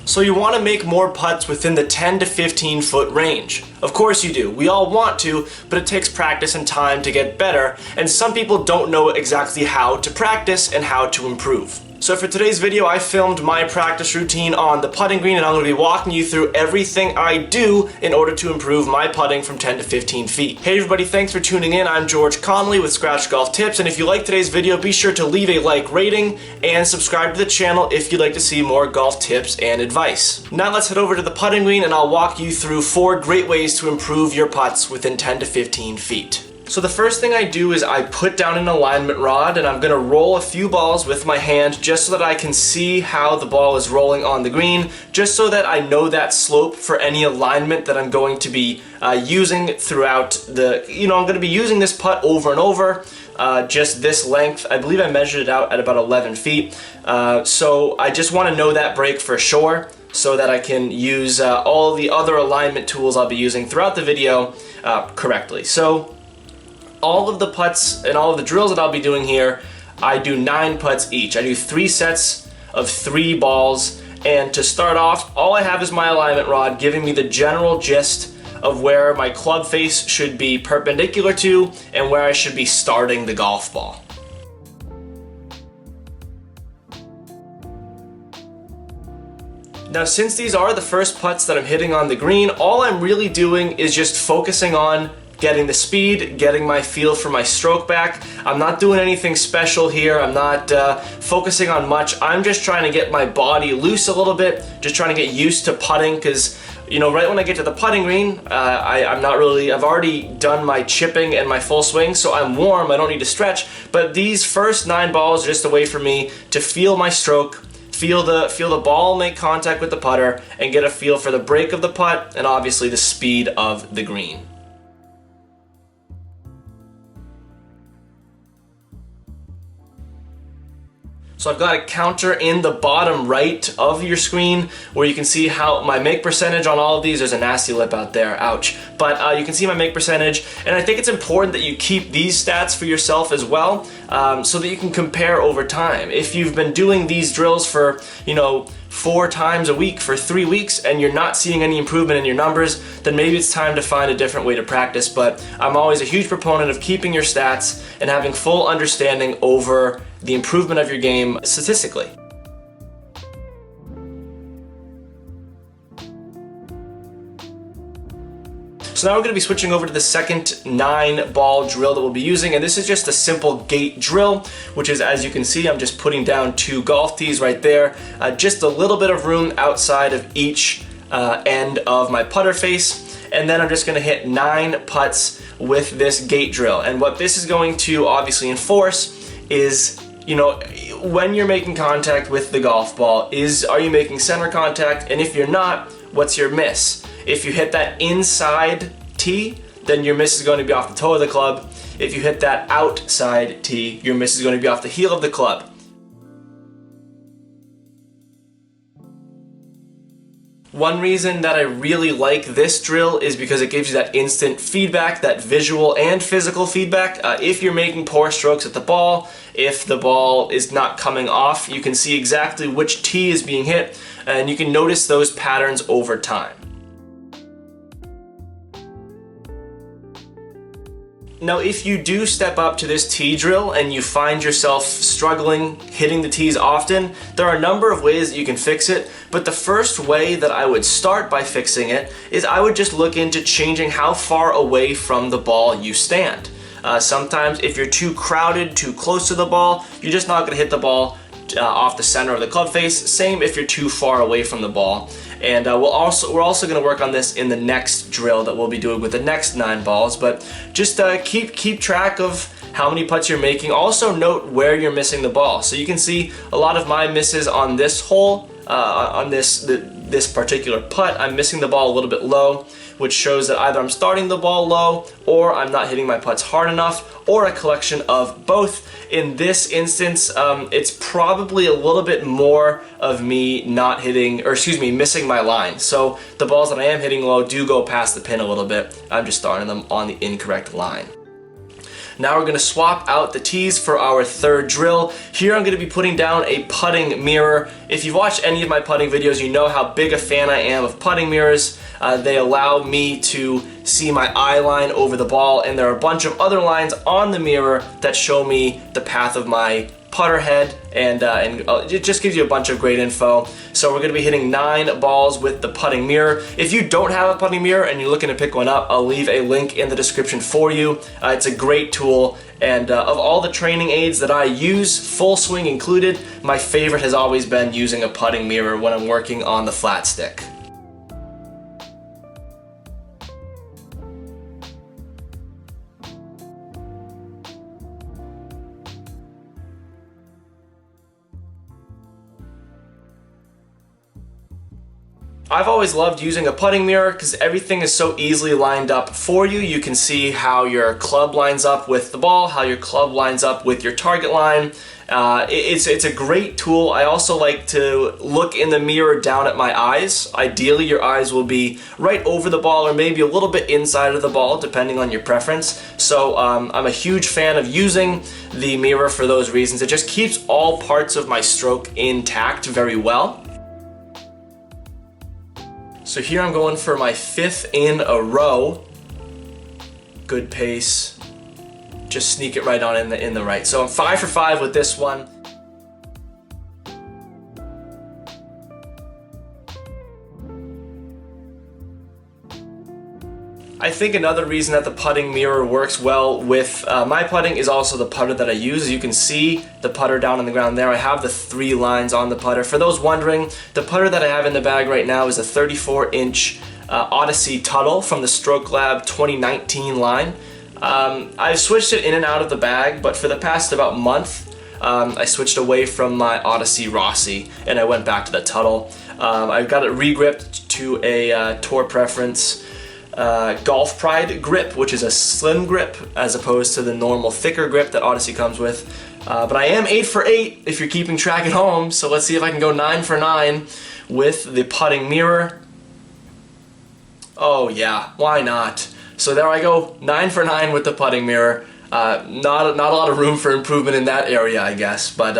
So you want to make more putts within the 10 to 15 foot range. Of course you do. We all want to, but it takes practice and time to get better, and some people don't know exactly how to practice and how to improve. So for today's video, I filmed my practice routine on the putting green, and I'm going to be walking you through everything I do in order to improve my putting from 10 to 15 feet. Hey everybody, thanks for tuning in. I'm George Connolly with Scratch Golf Tips, and if you like today's video, be sure to leave a like rating and subscribe to the channel if you'd like to see more golf tips and advice. Now let's head over to the putting green and I'll walk you through 4 great ways to improve your putts within 10 to 15 feet. So the first thing I do is I put down an alignment rod, and I'm going to roll a few balls with my hand just so that I can see how the ball is rolling on the green, just so that I know that slope for any alignment that I'm going to be using throughout the, I'm going to be using this putt over and over, just this length. I believe I measured it out at about 11 feet. So I just want to know that break for sure, so that I can use all the other alignment tools I'll be using throughout the video correctly. So all of the putts and all of the drills that I'll be doing here, I do 9 putts each. I do 3 sets of 3 balls, and to start off, all I have is my alignment rod giving me the general gist of where my club face should be perpendicular to and where I should be starting the golf ball. Now, since these are the first putts that I'm hitting on the green, all I'm really doing is just focusing on getting the speed, getting my feel for my stroke back. I'm not doing anything special here. I'm not focusing on much. I'm just trying to get my body loose a little bit, just trying to get used to putting, because right when I get to the putting green, I've already done my chipping and my full swing, so I'm warm, I don't need to stretch, but these first 9 balls are just a way for me to feel my stroke, feel the ball make contact with the putter, and get a feel for the break of the putt and obviously the speed of the green. So I've got a counter in the bottom right of your screen where you can see how my make percentage on all of these. There's a nasty lip out there, ouch. But you can see my make percentage, and I think it's important that you keep these stats for yourself as well, so that you can compare over time. If you've been doing these drills for, 4 times a week for 3 weeks and you're not seeing any improvement in your numbers, then maybe it's time to find a different way to practice. But I'm always a huge proponent of keeping your stats and having full understanding over the improvement of your game statistically. So now we're going to be switching over to the second 9-ball drill that we'll be using, and this is just a simple gate drill, which is, as you can see, I'm just putting down 2 golf tees right there, just a little bit of room outside of each end of my putter face, and then I'm just going to hit 9 putts with this gate drill. And what this is going to obviously enforce is, when you're making contact with the golf ball, are you making center contact? And if you're not, what's your miss? If you hit that inside tee, then your miss is going to be off the toe of the club. If you hit that outside tee, your miss is going to be off the heel of the club. One reason that I really like this drill is because it gives you that instant feedback, that visual and physical feedback. If you're making poor strokes at the ball, if the ball is not coming off, you can see exactly which tee is being hit, and you can notice those patterns over time. Now, if you do step up to this tee drill and you find yourself struggling hitting the tees often, there are a number of ways that you can fix it, but the first way that I would start by fixing it is I would just look into changing how far away from the ball you stand. Sometimes if you're too crowded, too close to the ball, you're just not going to hit the ball off the center of the club face. Same if you're too far away from the ball. And we're also going to work on this in the next drill that we'll be doing with the next 9 balls. But just keep track of how many putts you're making. Also note where you're missing the ball. So you can see a lot of my misses on this hole, on this particular putt. I'm missing the ball a little bit low, which shows that either I'm starting the ball low, or I'm not hitting my putts hard enough, or a collection of both. In this instance, it's probably a little bit more of me missing my line. So the balls that I am hitting low do go past the pin a little bit. I'm just starting them on the incorrect line. Now we're gonna swap out the tees for our third drill. Here I'm gonna be putting down a putting mirror. If you've watched any of my putting videos, you know how big a fan I am of putting mirrors. They allow me to see my eye line over the ball, and there are a bunch of other lines on the mirror that show me the path of my putter head, and it just gives you a bunch of great info. So we're going to be hitting 9 balls with the putting mirror. If you don't have a putting mirror and you're looking to pick one up, I'll leave a link in the description for you. It's a great tool, and of all the training aids that I use, full swing included, my favorite has always been using a putting mirror when I'm working on the flat stick. I've always loved using a putting mirror because everything is so easily lined up for you. You can see how your club lines up with the ball, how your club lines up with your target line. It's a great tool. I also like to look in the mirror down at my eyes. Ideally, your eyes will be right over the ball or maybe a little bit inside of the ball, depending on your preference. So I'm a huge fan of using the mirror for those reasons. It just keeps all parts of my stroke intact very well. So here I'm going for my 5th in a row. Good pace. Just sneak it right on in the right. So I'm 5 for 5 with this one. I think another reason that the putting mirror works well with my putting is also the putter that I use. As you can see, the putter down on the ground there, I have the 3 lines on the putter. For those wondering, the putter that I have in the bag right now is a 34-inch Odyssey Tuttle from the Stroke Lab 2019 line. I've switched it in and out of the bag, but for the past about month, I switched away from my Odyssey Rossi and I went back to the Tuttle. I've got it re-gripped to a Tour Preference Golf Pride grip, which is a slim grip as opposed to the normal thicker grip that Odyssey comes with. But I am 8 for 8 if you're keeping track at home, so let's see if I can go 9 for 9 with the putting mirror. Oh yeah, why not? So there I go, 9 for 9 with the putting mirror. Not a lot of room for improvement in that area, I guess. But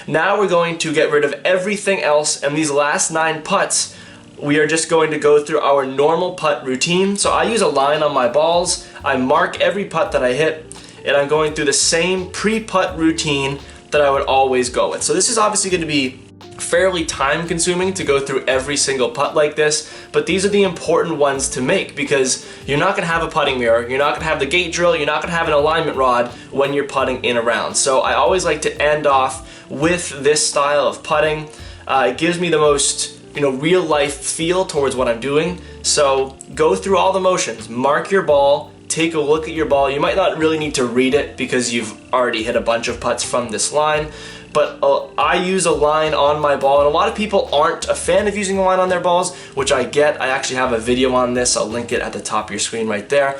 now we're going to get rid of everything else, and these last 9 putts, we are just going to go through our normal putt routine. So I use a line on my balls, I mark every putt that I hit, and I'm going through the same pre-putt routine that I would always go with. So this is obviously going to be fairly time consuming to go through every single putt like this, but these are the important ones to make because you're not going to have a putting mirror, you're not going to have the gate drill, you're not going to have an alignment rod when you're putting in a round. So I always like to end off with this style of putting. It gives me the most real life feel towards what I'm doing. So go through all the motions, mark your ball, take a look at your ball. You might not really need to read it because you've already hit a bunch of putts from this line, but I use a line on my ball, and a lot of people aren't a fan of using a line on their balls, which I get. I actually have a video on this. I'll link it at the top of your screen right there.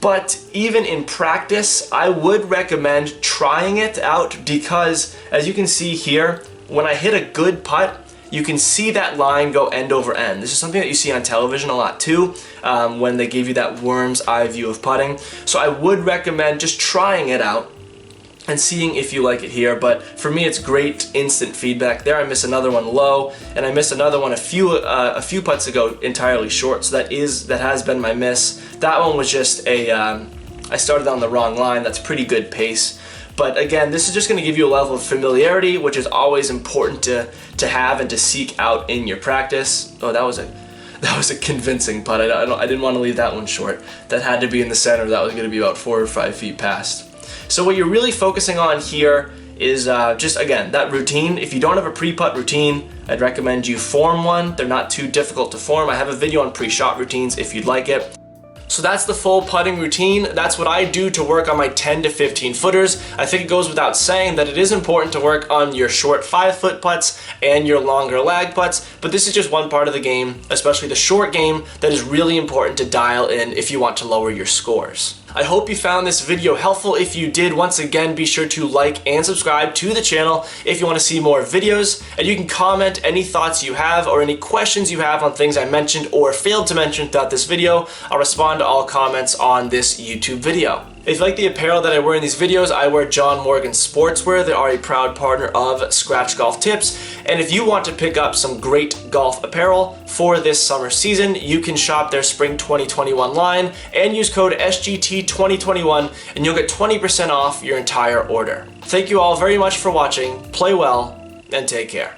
But even in practice, I would recommend trying it out because, as you can see here, when I hit a good putt, you can see that line go end over end. This is something that you see on television a lot too, when they give you that worm's eye view of putting. So I would recommend just trying it out and seeing if you like it here. But for me, it's great instant feedback. There I miss another one low, and I missed another one a few putts ago entirely short. So that has been my miss. That one was just I started on the wrong line. That's pretty good pace. But again, this is just going to give you a level of familiarity, which is always important to have and to seek out in your practice. Oh, that was a convincing putt. I didn't want to leave that one short. That had to be in the center. That was going to be about 4 or 5 feet past. So what you're really focusing on here is just, again, that routine. If you don't have a pre-putt routine, I'd recommend you form one. They're not too difficult to form. I have a video on pre-shot routines if you'd like it. So that's the full putting routine. That's what I do to work on my 10 to 15 footers. I think it goes without saying that it is important to work on your short 5-foot putts and your longer lag putts, but this is just one part of the game, especially the short game, that is really important to dial in if you want to lower your scores. I hope you found this video helpful. If you did, once again, be sure to like and subscribe to the channel if you want to see more videos, and you can comment any thoughts you have or any questions you have on things I mentioned or failed to mention throughout this video. I'll respond to all comments on this YouTube video. If you like the apparel that I wear in these videos, I wear John Morgan Sportswear. They are a proud partner of Scratch Golf Tips. And if you want to pick up some great golf apparel for this summer season, you can shop their Spring 2021 line and use code SGT2021 and you'll get 20% off your entire order. Thank you all very much for watching. Play well and take care.